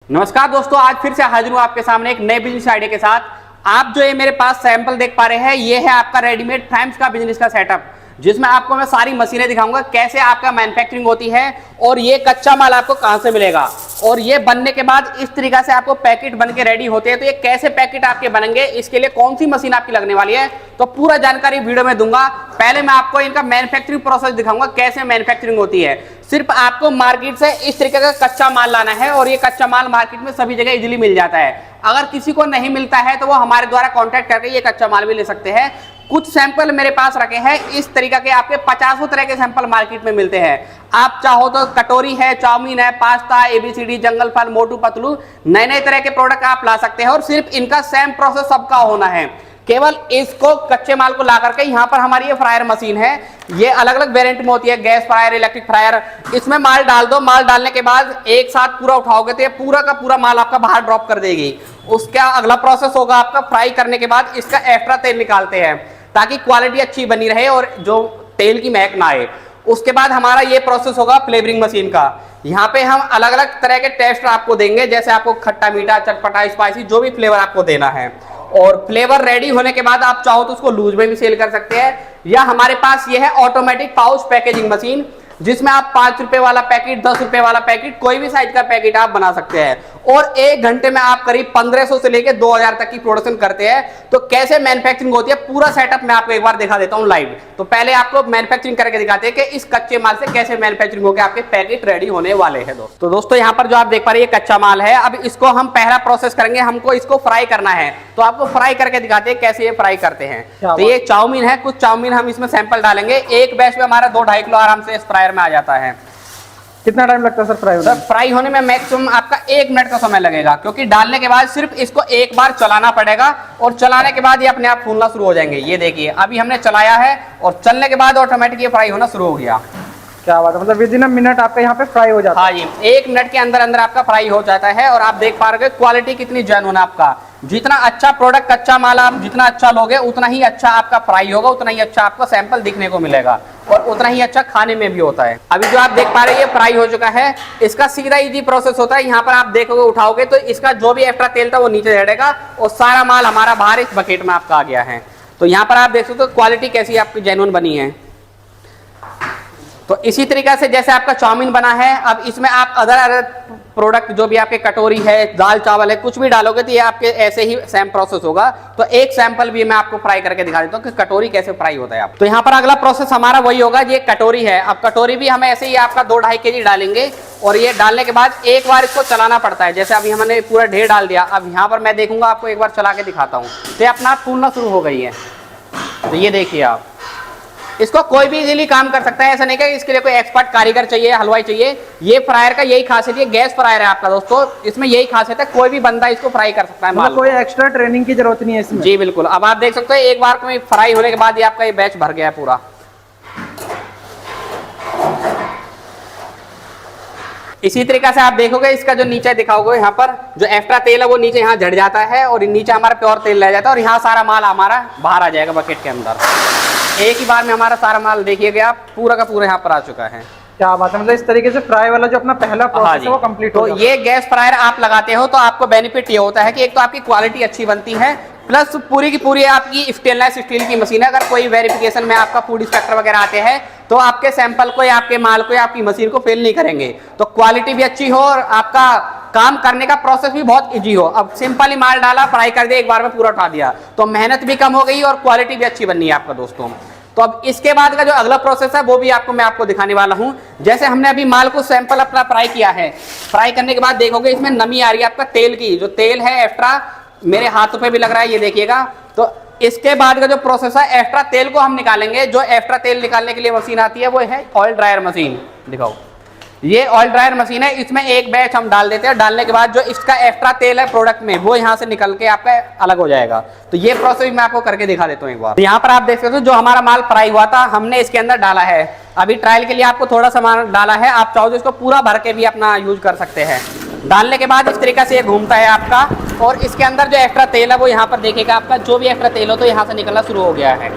नमस्कार दोस्तों, आज फिर से हाजिर हूं आपके सामने एक नए बिजनेस आइडिया के साथ। आप जो ये मेरे पास सैंपल देख पा रहे हैं, ये है आपका रेडीमेड फ्रेम्स का बिजनेस का सेटअप, जिसमें आपको मैं सारी मशीनें दिखाऊंगा कैसे आपका मैन्युफैक्चरिंग होती है और ये कच्चा माल आपको कहां से मिलेगा और ये बनने के बाद इस तरीका से आपको पैकेट बन के रेडी होते हैं। तो ये कैसे पैकेट आपके बनेंगे, इसके लिए कौन सी मशीन आपकी लगने वाली है, तो पूरा जानकारी वीडियो में दूंगा। पहले मैं आपको इनका मैन्युफैक्चरिंग प्रोसेस दिखाऊंगा कैसे मैन्युफैक्चरिंग होती है। सिर्फ आपको मार्केट से इस तरीके का कच्चा माल लाना है और ये कच्चा माल मार्केट में सभी जगह इजीली मिल जाता है। अगर किसी को नहीं मिलता है तो वो हमारे द्वारा कांटेक्ट करके ये कच्चा माल भी ले सकते हैं। कुछ सैंपल मेरे पास रखे हैं, इस तरीका के आपके 50 तरह के सैंपल मार्केट में मिलते हैं। आप चाहो तो कटोरी है, चाउमीन है, पास्ता, एबीसीडी, जंगल फल, मोटू पतलू, नए नए तरह के प्रोडक्ट आप ला सकते हैं और सिर्फ इनका सेम प्रोसेस सबका होना है। केवल इसको कच्चे माल को ला करके यहाँ पर हमारी ये फ्रायर मशीन है, ये अलग अलग वेरिएंट में होती है, गैस फ्रायर, इलेक्ट्रिक फ्रायर। इसमें माल डाल दो, माल डालने के बाद एक साथ पूरा उठाओगे तो ये पूरा का पूरा माल आपका बाहर ड्रॉप कर देगी। उसका अगला प्रोसेस होगा आपका फ्राई करने के बाद इसका एक्स्ट्रा तेल निकालते हैं ताकि क्वालिटी अच्छी बनी रहे और जो तेल की महक ना आए। उसके बाद हमारा ये प्रोसेस होगा फ्लेवरिंग मशीन का। यहाँ पे हम अलग अलग तरह के टेस्ट आपको देंगे, जैसे आपको खट्टा, मीठा, चटपटा, स्पाइसी, जो भी फ्लेवर आपको देना है। और फ्लेवर रेडी होने के बाद आप चाहो तो उसको लूज में भी सेल कर सकते हैं, या हमारे पास ये है ऑटोमेटिक पाउच पैकेजिंग मशीन, जिसमें आप 5 रुपए वाला पैकेट, 10 रुपए वाला पैकेट, कोई भी साइज का पैकेट आप बना सकते हैं। और 1 घंटे में आप करीब 1500 से लेकर 2000 तक की प्रोडक्शन करते हैं। तो कैसे मैन्युफैक्चरिंग होती है पूरा सेटअप मैं आपको एक बार दिखा देता हूं लाइव। तो पहले आपको मैन्युफैक्चरिंग करके दिखाते हैं कि इस कच्चे माल से कैसे मैन्युफैक्चरिंग होकर आपके पैकेट रेडी होने वाले हैं। तो दोस्तों यहाँ पर जो आप देख पा रहे हैं ये कच्चा माल है। अब इसको हम पहला प्रोसेस करेंगे, हमको इसको फ्राई करना है। तो आपको फ्राई करके दिखाते हैं कैसे ये फ्राई करते हैं। तो ये चाउमीन है, कुछ चाउमीन हम इसमें सैंपल डालेंगे। एक बैच में हमारा 2-2.5 किलो आराम से इस फ्रायर में आ जाता है। कितना टाइम लगता है सर फ्राई होने में? सर फ्राई होने में मैक्सिमम आपका 1 मिनट का समय लगेगा, क्योंकि डालने के बाद सिर्फ इसको एक बार चलाना पड़ेगा और चलाने के बाद ये अपने आप फूलना शुरू हो जाएंगे। ये देखिए अभी हमने चलाया है और चलने के बाद ऑटोमेटिक ये फ्राई होना शुरू हो गया। क्या बात है, मतलब विदिन अ मिनट आपका यहाँ पे फ्राई हो जाता है? हाँ जी, 1 मिनट के अंदर अंदर आपका फ्राई हो जाता है। और आप देख पा रहे हो क्वालिटी कितनी जेन्युइन है आपका। जितना अच्छा प्रोडक्ट, कच्चा माल आप जितना अच्छा लोगे उतना ही अच्छा आपका फ्राई होगा, उतना ही अच्छा आपको सैंपल दिखने को मिलेगा और उतना ही अच्छा खाने में भी होता है। अभी जो आप देख पा रहे हैं ये फ्राई हो चुका है। इसका सीधा इजी प्रोसेस होता है। यहाँ पर आप देखोगे, उठाओगे तो इसका जो भी एक्स्ट्रा तेल था वो नीचे झड़ेगा और सारा माल हमारा बाहर इस बकेट में आपका आ गया है। तो यहाँ पर आप देख सकते हो क्वालिटी कैसी आपकी जेन्युइन बनी है। तो इसी तरीके से जैसे आपका चाउमीन बना है, अब इसमें आप अदर प्रोडक्ट जो भी आपके कटोरी है, दाल चावल है, कुछ भी डालोगे तो ये आपके ऐसे ही सेम प्रोसेस होगा। तो एक सैंपल भी मैं आपको फ्राई करके दिखा देता हूँ कि कटोरी कैसे फ्राई होता है। आप तो यहाँ पर अगला प्रोसेस हमारा वही होगा। ये कटोरी है, अब कटोरी भी हम ऐसे ही आपका 2-2.5 केजी डालेंगे और ये डालने के बाद एक बार इसको चलाना पड़ता है। जैसे अभी हमने पूरा ढेर डाल दिया, अब यहाँ पर मैं देखूंगा, आपको एक बार चला के दिखाता हूँ। तो ये अपना आप फूलना शुरू हो गई है। तो ये देखिए आप, इसको कोई भी इजीली काम कर सकता है, ऐसा नहीं कि इसके लिए कोई एक्सपर्ट कारीगर चाहिए, हलवाई चाहिए। ये फ्रायर का यही खासियत है, गैस फ्रायर है आपका दोस्तों, इसमें यही खासियत है, कोई भी बंदा इसको फ्राई कर सकता है। मतलब कोई एक्स्ट्रा ट्रेनिंग की जरूरत नहीं है इसमें? जी बिल्कुल। अब आप देख सकते हो एक बार में फ्राई होने के बाद ये आपका ये बैच भर गया है पूरा। इसी तरीके से आप देखोगे इसका जो नीचे दिखाओगे, यहाँ पर जो एक्स्ट्रा तेल है वो नीचे यहाँ झड़ जाता है और नीचे हमारा प्योर तेल रह जाता है और यहाँ सारा माल हमारा बाहर आ जाएगा बकेट के अंदर। एक ही बार में हमारा सारा माल देखिएगा पूरा का पूरा यहाँ पर आ चुका है। क्या बात है, मतलब इस तरीके से फ्राई वाला जो अपना पहला प्रोसेस है वो कंप्लीट हो तो ये गैस फ्रायर आप लगाते हो तो आपको बेनिफिट ये होता है कि एक तो आपकी क्वालिटी अच्छी बनती है, प्लस पूरी की पूरी आपकी स्टेनलेस स्टील की मशीन है। अगर कोई वेरिफिकेशन में आपका फूड इंस्पेक्टर वगैरह आते हैं तो आपके सैंपल को या आपके माल को या आपकी मशीन को फेल नहीं करेंगे। तो क्वालिटी भी अच्छी हो और आपका काम करने का प्रोसेस भी बहुत इजी हो। अब सिंपल ही माल डाला, फ्राई कर दिया, एक बार में पूरा उठा दिया, तो मेहनत भी कम हो गई और क्वालिटी भी अच्छी बननी है आपका दोस्तों। तो अब इसके बाद का जो अगला प्रोसेस है वो भी मैं आपको दिखाने वाला हूं। जैसे हमने अभी माल को सैंपल अपना फ्राई किया है, फ्राई करने के बाद देखोगे इसमें नमी आ रही है आपका तेल की। जो तेल है एक्स्ट्रा मेरे हाथों पे भी लग रहा है, ये देखिएगा। तो इसके बाद का जो प्रोसेस है, एक्स्ट्रा तेल को हम निकालेंगे। जो एक्स्ट्रा तेल निकालने के लिए मशीन आती है वो है ऑयल ड्रायर मशीन। दिखाओ, ये ऑयल ड्रायर मशीन है। इसमें एक बैच हम डाल देते हैं, डालने के बाद जो इसका एक्स्ट्रा तेल है प्रोडक्ट में वो यहाँ से निकल के आपका अलग हो जाएगा। तो ये प्रोसेस मैं आपको करके दिखा देता हूँ एक बार। तो यहाँ पर आप देख सकते हो जो हमारा माल फ्राई हुआ था हमने इसके अंदर डाला है। अभी ट्रायल के लिए आपको थोड़ा सामान डाला है, आप चाहो तो इसको पूरा भर के भी अपना यूज कर सकते हैं। डालने के बाद इस तरीके से ये घूमता है आपका और इसके अंदर जो एक्स्ट्रा तेल है वो यहाँ पर देखिएगा आपका जो भी एक्स्ट्रा तेल हो तो यहाँ से निकलना शुरू हो गया है।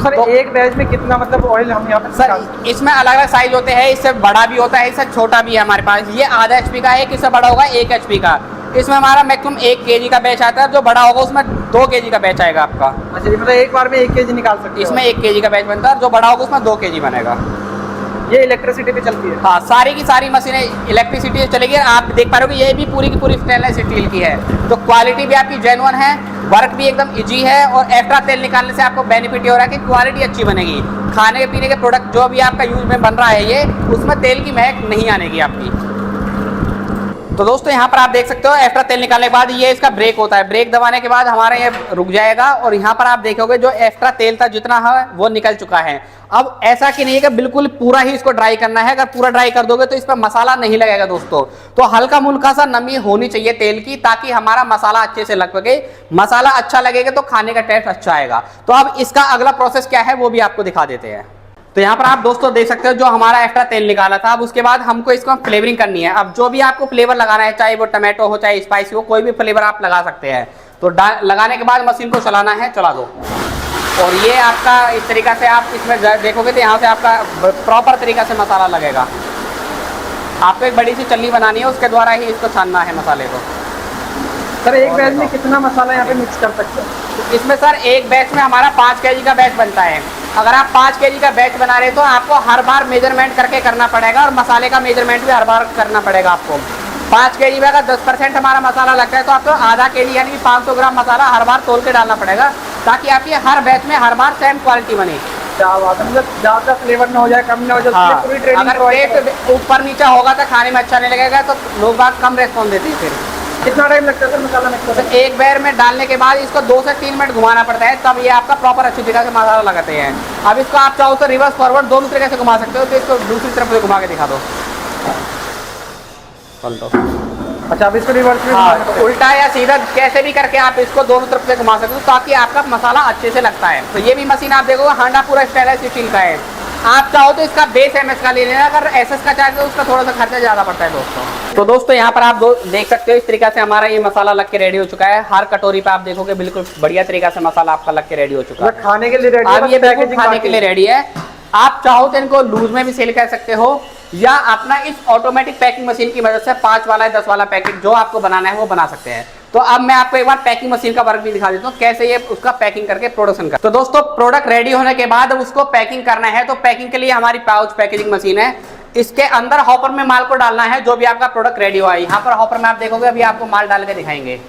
सर एक बैच में कितना मतलब ऑयल हम यहाँ पे सर इसमें अलग अलग साइज होते हैं, इससे बड़ा भी होता है, इससे छोटा भी है हमारे पास। ये आधा HP का है, इससे बड़ा होगा 1 HP का। इसमें हमारा मैक्सिमम 1 kg का बैच आता है, जो बड़ा होगा उसमें 2 kg का बैच आएगा आपका। अच्छा, मतलब एक बार में 1 kg निकाल सकते हैं? इसमें 1 kg का बैच बनता है, जो बड़ा होगा उसमें 2 kg बनेगा। ये इलेक्ट्रिसिटी पे चलती है? हाँ, सारी की सारी मशीनें इलेक्ट्रिसिटी से चलेगी। आप देख पा रहे हो ये भी पूरी की पूरी स्टेनलेस स्टील की है, तो क्वालिटी भी आपकी जेन्युइन है, वर्क भी एकदम इजी है, और एक्स्ट्रा तेल निकालने से आपको बेनिफिट ये हो रहा है कि क्वालिटी अच्छी बनेगी। खाने पीने के प्रोडक्ट जो भी आपका यूज में बन रहा है ये, उसमें तेल की महक नहीं आनेगी आपकी। तो दोस्तों यहाँ पर आप देख सकते हो एक्स्ट्रा तेल निकालने के बाद ये इसका ब्रेक होता है, ब्रेक दबाने के बाद हमारा ये रुक जाएगा, और यहाँ पर आप देखोगे जो एक्स्ट्रा तेल था जितना है वो निकल चुका है। अब ऐसा कि नहीं है कि बिल्कुल पूरा ही इसको ड्राई करना है, अगर पूरा ड्राई कर दोगे तो इस पर मसाला नहीं लगेगा दोस्तों। तो हल्का मुल्का सा नमी होनी चाहिए तेल की, ताकि हमारा मसाला अच्छे से लग सके। मसाला अच्छा लगेगा तो खाने का टेस्ट अच्छा आएगा। तो अब इसका अगला प्रोसेस क्या है वो भी आपको दिखा देते हैं। तो यहाँ पर आप दोस्तों देख सकते हो जो हमारा एक्स्ट्रा तेल निकाला था। अब उसके बाद हमको इसको फ्लेवरिंग करनी है। अब जो भी आपको फ्लेवर लगाना है, चाहे वो टमाटो हो चाहे स्पाइसी हो, कोई भी फ्लेवर आप लगा सकते हैं। तो लगाने के बाद मशीन को चलाना है, चला दो। और ये आपका इस तरीका से आप इसमें देखोगे तो यहाँ से आपका प्रॉपर तरीका से मसाला लगेगा। आपको एक बड़ी सी चल्ली बनानी है, उसके द्वारा ही इसको छानना है मसाले को। सर एक बैच में कितना मसाला यहाँ पे मिक्स कर सकते हैं? इसमें सर एक बैच में हमारा 5 kg का बैच बनता है। अगर आप 5 kg का बैच बना रहे तो आपको हर बार मेजरमेंट करके करना पड़ेगा, और मसाले का मेजरमेंट भी हर बार करना पड़ेगा आपको। 5 kg में अगर 10% हमारा मसाला लगता है तो आपको आधा kg यानी 500 ग्राम मसाला हर बार तोल के डालना पड़ेगा, ताकि आपकी हर बैच में हर बार सेम क्वालिटी बने। क्या बात है, मतलब ज़्यादा फ्लेवर ना हो जाए, कम ना हो जाए। हाँ, पूरी ट्रेनिंग अगर टेस्ट ऊपर नीचे होगा तो खाने में अच्छा नहीं लगेगा, तो लोग बात कम रेस्पॉन्स देते हैं। फिर कितना टाइम लगता है सर मसाला मिक्स करने में? एक बार में डालने के बाद इसको 2 से 3 मिनट घुमाना पड़ता है, तब ये आपका प्रॉपर अच्छी तरीके से मसाला लगाते हैं। अब इसको आप चाहो तो रिवर्स फॉरवर्ड दोनों तरीके से घुमा सकते हो। तो इसको दूसरी तरफ से घुमा के दिखा दो, पलटो। अच्छा, अब इसको रिवर्स में हाँ, तो उल्टा या सीधा कैसे भी करके आप इसको दोनों तरफ से घुमा सकते हो, ताकि आपका मसाला अच्छे से लगता है। तो ये भी मशीन आप देखोगे हांडा पूरा स्टेनलेस स्टील का है। आप चाहो तो इसका बेस MS का ले लेना, अगर SS का चाहे तो उसका थोड़ा सा खर्चा ज़्यादा पड़ता है दोस्तों। तो दोस्तों यहाँ पर आप देख सकते हो इस तरीके से हमारा ये मसाला लग के रेडी हो चुका है। हर कटोरी पे आप देखोगे बिल्कुल बढ़िया तरीका से मसाला आपका लग के रेडी हो चुका है। खाने के लिए रेडी है? अब ये बिल्कुल खाने के लिए रेडी है। आप चाहो तो इनको लूज में भी सेल कर सकते हो, या अपना इस ऑटोमेटिक पैकिंग मशीन की मदद से 5 वाला 10 वाला पैकेट जो आपको बनाना है वो बना सकते हैं। तो अब मैं आपको एक बार पैकिंग मशीन का वर्क भी दिखा देता हूँ, कैसे ये उसका पैकिंग करके प्रोडक्शन कर। तो दोस्तों प्रोडक्ट रेडी होने के बाद अब उसको पैकिंग करना है। तो पैकिंग के लिए हमारी पाउच पैकेजिंग मशीन है। इसके अंदर हॉपर में माल को डालना है, जो भी आपका प्रोडक्ट रेडी हुआ है। यहाँ पर हॉपर में आप देखोगे अभी आपको माल डाल के दिखाएंगे।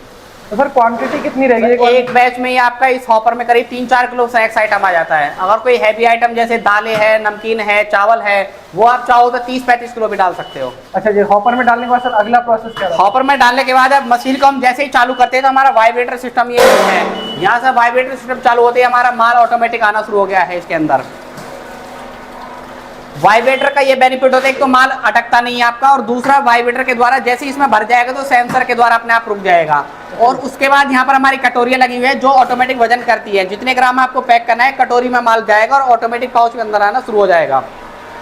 तो सर क्वांटिटी कितनी रहेगी? एक बैच में ही आपका इस हॉपर में करीब 3-4 किलो स्नैक्स आइटम आ जाता है। अगर कोई हैवी आइटम जैसे दालें है, नमकीन है, चावल है, वो आप चाहो तो 30-35 किलो भी डाल सकते हो। अच्छा जी, हॉपर में डालने के बाद सर अगला प्रोसेस क्या है? हॉपर में डालने के बाद अब मशीन को हम जैसे ही चालू करते हैं तो हमारा वाइब्रेटर सिस्टम ये है। यहाँ से वाइब्रेटर सिस्टम चालू होते ही हमारा माल ऑटोमेटिक आना शुरू हो गया है। इसके अंदर वाइब्रेटर का ये बेनिफिट होता है, एक तो माल अटकता नहीं है आपका, और दूसरा वाइब्रेटर के द्वारा जैसे इसमें भर जाएगा तो सेंसर के द्वारा अपने आप रुक जाएगा। और उसके बाद यहाँ पर हमारी कटोरियाँ लगी हुई है जो ऑटोमेटिक वजन करती है। जितने ग्राम आपको पैक करना है कटोरी में माल जाएगा और ऑटोमेटिक पाउच के अंदर आना शुरू हो जाएगा।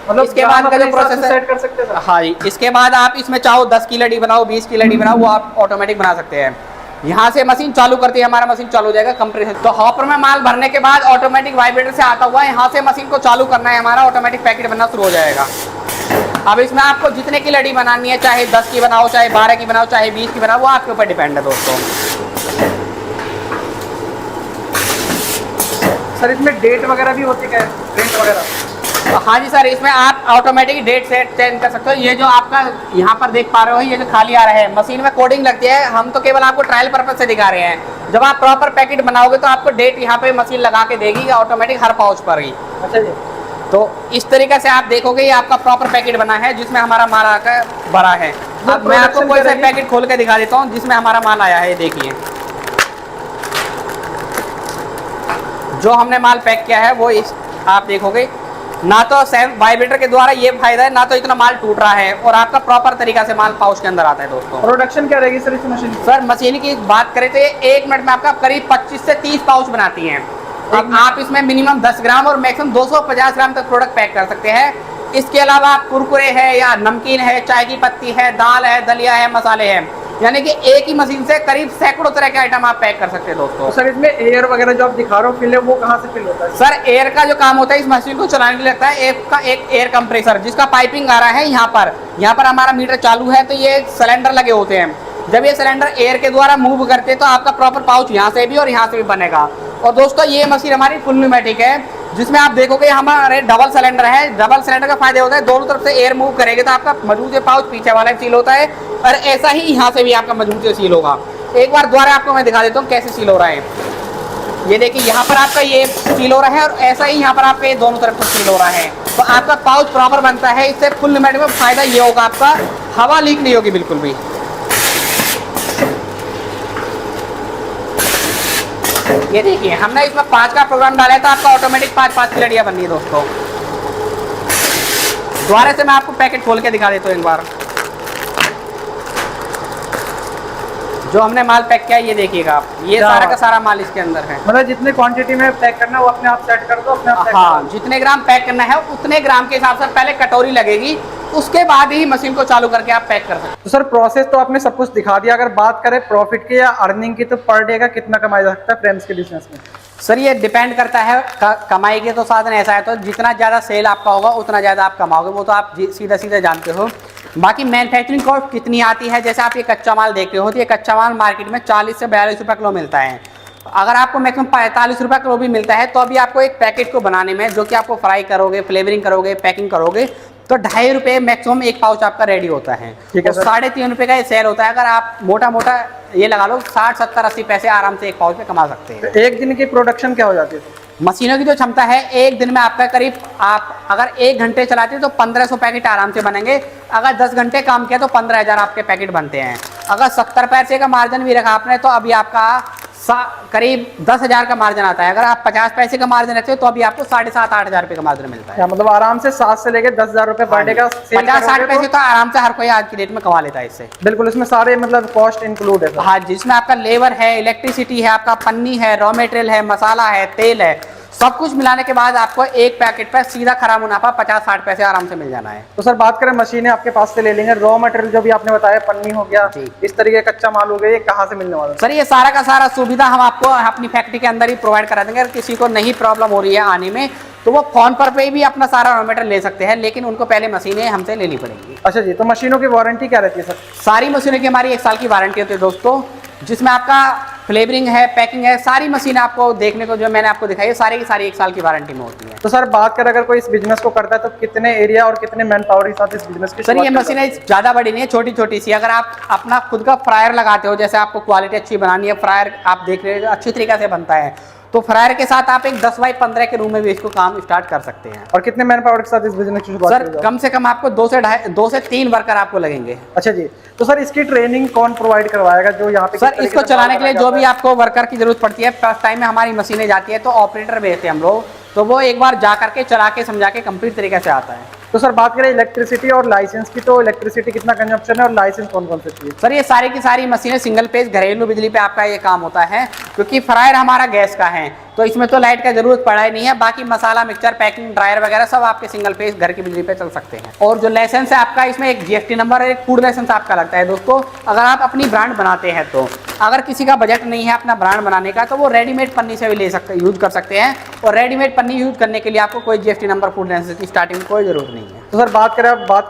मतलब इसके बाद का जो प्रोसेस सेट कर सकते हैं? हाँ जी, इसके बाद आप इसमें चाहो 10 की लड़ी बनाओ, 20 की लड़ी बनाओ, वो आप ऑटोमेटिक बना सकते हैं। यहाँ से मशीन चालू करती है, हमारा मशीन चालू हो जाएगा कंप्रेसर। तो हॉपर में माल भरने के बाद ऑटोमेटिक वाइब्रेटर से आता हुआ यहाँ से मशीन को चालू करना है, हमारा ऑटोमेटिक पैकेट बनना शुरू हो जाएगा। अब इसमें आपको जितने की लड़ी बनानी है, चाहे 10 की बनाओ, चाहे 12 की बनाओ, चाहे 20 की बनाओ, वो आपके ऊपर डिपेंड है दोस्तों। सर इसमें डेट वगैरह भी होती है, डेट वगैरह? हाँ जी सर, इसमें आप ऑटोमेटिक डेट सेट चेंज कर सकते हो। ये जो आपका यहाँ पर देख पा रहे हो, ये जो खाली आ रहा है, मशीन में कोडिंग लगती है। हम तो केवल आपको ट्रायल पर्पज से दिखा रहे हैं। जब आप प्रॉपर पैकेट बनाओगे तो आपको डेट यहाँ पे मशीन लगा के देगी ऑटोमेटिक हर पाउच पर ही। अच्छा जी। तो इस तरीके से आप देखोगे ये आपका प्रॉपर पैकेट बना है जिसमें हमारा माल आकर भरा है। अब मैं आपको कोई सा पैकेट खोल के दिखा देता हूँ जिसमें हमारा माल आया है। देखिए जो हमने माल पैक किया है वो इस आप देखोगे, ना तो सेम वाइब्रेटर के द्वारा ये फायदा है, ना तो इतना माल टूट रहा है, और आपका प्रॉपर तरीका से माल पाउच के अंदर आता है दोस्तों। प्रोडक्शन क्या रहेगी सर इस मशीन की? सर मशीन की बात करें तो ये 1 मिनट में आपका करीब 25 से 30 पाउच बनाती हैं। अब आप इसमें मिनिमम 10 ग्राम और मैक्सिमम 250 ग्राम तक प्रोडक्ट पैक कर सकते हैं। इसके अलावा आप कुरकुरे है या नमकीन है, चाय की पत्ती है, दाल है, दलिया है, मसाले हैं, यानी कि एक ही मशीन से करीब सैकड़ों तरह के आइटम आप पैक कर सकते हैं दोस्तों। तो सर इसमें एयर वगैरह जो आप दिखा रहे हो फिल है, वो कहाँ से फिल होता है? सर एयर का जो काम होता है इस मशीन को चलाने के लिए लगता है एक एयर कंप्रेसर, जिसका पाइपिंग आ रहा है यहाँ पर हमारा मीटर चालू है, तो ये सिलेंडर लगे होते हैं। जब ये सिलेंडर एयर के द्वारा मूव करते हैं तो आपका प्रॉपर पाउच यहाँ से भी और यहाँ से भी बनेगा। और दोस्तों ये मशीन हमारी फुल न्यूमेटिक है, जिसमें आप देखोगे हमारे डबल सिलेंडर है। डबल सिलेंडर का फायदा होता है दोनों तरफ से एयर मूव करेंगे तो आपका मजबूत पाउच पीछे वाला सील होता है, और ऐसा ही यहाँ से भी आपका मजबूत सील होगा। एक बार दोबारा आपको मैं दिखा देता हूँ कैसे सील हो रहा है। ये देखिए यहाँ पर आपका ये सील हो रहा है, और ऐसा ही यहाँ पर आपका ये दोनों तरफ से सील हो रहा है, तो आपका पाउच प्रॉपर बनता है। इससे फुल न्यूमेटिक में फायदा ये होगा, आपका हवा लीक नहीं होगी बिल्कुल भी। ये देखिए हमने इसमें 5 का प्रोग्राम डाला है, तो आपका ऑटोमेटिक 5 की लड़ियां बननी है दोस्तों। दोबारा से मैं आपको पैकेट खोल के दिखा देता हूँ एक बार। जो हमने माल पैक किया है ये देखिएगा आप, ये सारा का सारा माल इसके अंदर है। मतलब जितने क्वांटिटी में पैक करना है वो अपने आप सेट कर दो, अपने आप। हाँ, जितने ग्राम पैक करना है उतने ग्राम के हिसाब से पहले कटोरी लगेगी, उसके बाद ही मशीन को चालू करके आप पैक कर सकते हैं। तो सर प्रोसेस तो आपने सब कुछ दिखा दिया, अगर बात करें प्रॉफिट की या अर्निंग की, तो पर डे का कितना कमाया जा सकता है फ्रेम्स के बिजनेस में? सर ये डिपेंड करता है, कमाई के तो साधन ऐसा है, तो जितना ज़्यादा सेल आपका होगा उतना ज़्यादा आप कमाओगे, वो तो आप सीधा सीधा जानते हो। बाकी मैन्युफैक्चरिंग कॉस्ट कितनी आती है, जैसे आप ये कच्चा माल देख रहे हो, तो ये कच्चा माल मार्केट में 40 से 42 रुपये किलो मिलता है। अगर आपको मैक्सिमम 45 रुपये किलो भी मिलता है, तो अभी आपको एक पैकेट को बनाने में, जो कि आपको फ्राई करोगे, फ्लेवरिंग करोगे, पैकिंग करोगे, तो 2.5 रुपये मैक्सिमम एक पाउच आपका रेडी होता है। तो 3.5 रुपये का ये सेल होता है। अगर आप मोटा मोटा ये लगा लो 60, 70, 80 पैसे आराम से एक पाउच में कमा सकते हैं। एक दिन की प्रोडक्शन क्या हो जाती है? मशीनों की जो क्षमता है एक दिन में आपका करीब, आप अगर 1 घंटे चलाते हैं तो 1500 पैकेट आराम से बनेंगे। अगर 10 घंटे काम किया तो 15,000 आपके पैकेट बनते हैं। अगर 70 पैसे का मार्जिन भी रखा आपने तो अभी आपका करीब 10,000 का मार्जिन आता है। अगर आप 50 पैसे का मार्जिन रखते हो तो अभी आपको 7,500-8 हज़ार रुपये का मार्जिन मिलता है। मतलब आराम से 7 से लेकर 10,000 रुपये पर डे का 50-60 पैसे तो आराम से हर कोई आज की डेट में कमा लेता है इससे। बिल्कुल, इसमें सारे मतलब कॉस्ट इंक्लूड है। हाँ, जिसमें आपका लेबर है, इलेक्ट्रिसिटी है, आपका पन्नी है, रॉ मटेरियल है, मसाला है, तेल है, सब कुछ मिलाने के बाद आपको एक पैकेट पर सीधा खरा मुनाफा 50-60 पैसे आराम से मिल जाना है। तो सर बात करें मशीनें आपके पास से ले लेंगे, रॉ मटेरियल जो भी आपने बताया, पन्नी हो गया, इस तरीके का कच्चा माल हो गया, ये कहाँ से मिलने वाला है? सर ये सारा का सारा सुविधा हम आपको अपनी फैक्ट्री के अंदर ही प्रोवाइड करा देंगे। अगर किसी को नहीं प्रॉब्लम हो रही है आने में, तो वो फोन पर पे भी अपना सारा रॉ मटेरियल ले सकते हैं, लेकिन उनको पहले मशीनें हमसे लेनी पड़ेंगी। अच्छा जी, तो मशीनों की वारंटी क्या रहती है सर? सारी मशीनों की हमारी 1 साल की वारंटी होती है दोस्तों, जिसमें आपका फ्लेवरिंग है, पैकिंग है, सारी मशीन आपको देखने को जो मैंने आपको दिखाई है सारी की सारी 1 साल की वारंटी में होती है। तो सर बात करें अगर कोई इस बिजनेस को करता है तो कितने एरिया और कितने मैन पावर के साथ इस बिजनेस की? सर ये मशीनें ज़्यादा बड़ी नहीं है, छोटी छोटी सी। अगर आप अपना खुद का फ्रायर लगाते हो, जैसे आपको क्वालिटी अच्छी बनानी है, फ्रायर आप देख रहे हो अच्छी तरीके से बनता है, तो फ्रायर के साथ आप एक 10 बाई 15 के रूम में भी इसको काम स्टार्ट कर सकते हैं। और कितने मैन पावर के साथ इस बिजनेस की शुरुआत? सर कम से कम आपको 2 से 3 वर्कर आपको लगेंगे। अच्छा जी, तो सर इसकी ट्रेनिंग कौन प्रोवाइड करवाएगा जो यहाँ पे? सर इसको चलाने के लिए जो भी आपको वर्कर की जरूरत पड़ती है, फर्स्ट टाइम में हमारी मशीनें जाती है तो ऑपरेटर भेजते हैं हम लोग, तो वो एक बार जा करके चला के समझा के कंप्लीट तरीके से आता है। तो सर बात करें इलेक्ट्रिसिटी और लाइसेंस की, तो इलेक्ट्रिसिटी कितना कंजप्शन है और लाइसेंस कौन कौन से चाहिए? सर ये सारी की सारी मशीनें सिंगल पेज घरेलू बिजली पे आपका ये काम होता है, क्योंकि फ्रायर हमारा गैस का है तो इसमें तो लाइट का जरूरत पड़ा ही नहीं है। बाकी मसाला, मिक्सचर, पैकिंग, ड्रायर वगैरह सब आपके सिंगल पेज घर की बिजली पे चल सकते हैं। और जो लाइसेंस है आपका, इसमें एक GST नंबर और एक फूड लाइसेंस आपका लगता है दोस्तों। अगर आप अपनी ब्रांड बनाते हैं तो, अगर किसी का बजट नहीं है अपना ब्रांड बनाने का, तो वो रेडीमेड पन्नी से भी ले सकते, यूज कर सकते हैं। और रेडीमेड पन्नी यूज करने के लिए आपको कोई GST नंबर, फूड लाइसेंस की स्टार्टिंग में कोई जरूरत नहीं है। तो सर बात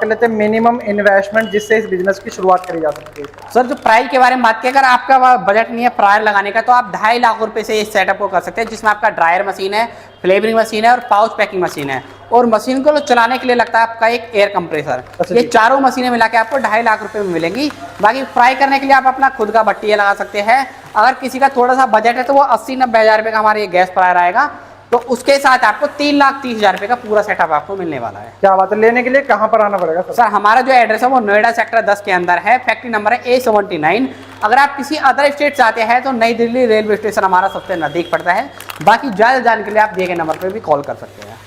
कर लेते हैं मिनिमम इन्वेस्टमेंट जिससे इस बिजनेस की शुरुआत करी जा सकती है। सर जो प्राइस के बारे में बात की, अगर आपका बजट नहीं है फ्रायर लगाने का, तो आप 2.5 लाख रुपए से इस सेटअप को कर सकते हैं, जिसमें आपका ड्रायर मशीन है, फ्लेवरिंग मशीन है और पाउच पैकिंग मशीन है। और मशीन को चलाने के लिए लगता है आपका एक एयर कंप्रेसर। ये चारों मशीनें मिला के आपको 2.5 लाख रुपए में मिलेंगी। बाकी फ्राई करने के लिए आप अपना खुद का भट्टी लगा सकते हैं। अगर किसी का थोड़ा सा बजट है तो वो 80-90 हज़ार रुपये का हमारा ये गैस फ्रायर आएगा, तो उसके साथ आपको 3,30,000 रुपये का पूरा सेटअप आपको मिलने वाला है। क्या बात है, लेने के लिए कहाँ पर आना पड़ेगा सर? सर हमारा जो एड्रेस है वो नोएडा सेक्टर 10 के अंदर है, फैक्ट्री नंबर है A79। अगर आप किसी अदर स्टेट से आते हैं तो नई दिल्ली रेलवे स्टेशन हमारा सबसे नज़दीक पड़ता है। बाकी ज़्यादा जानने के लिए आप दिए गए नंबर पर भी कॉल कर सकते हैं।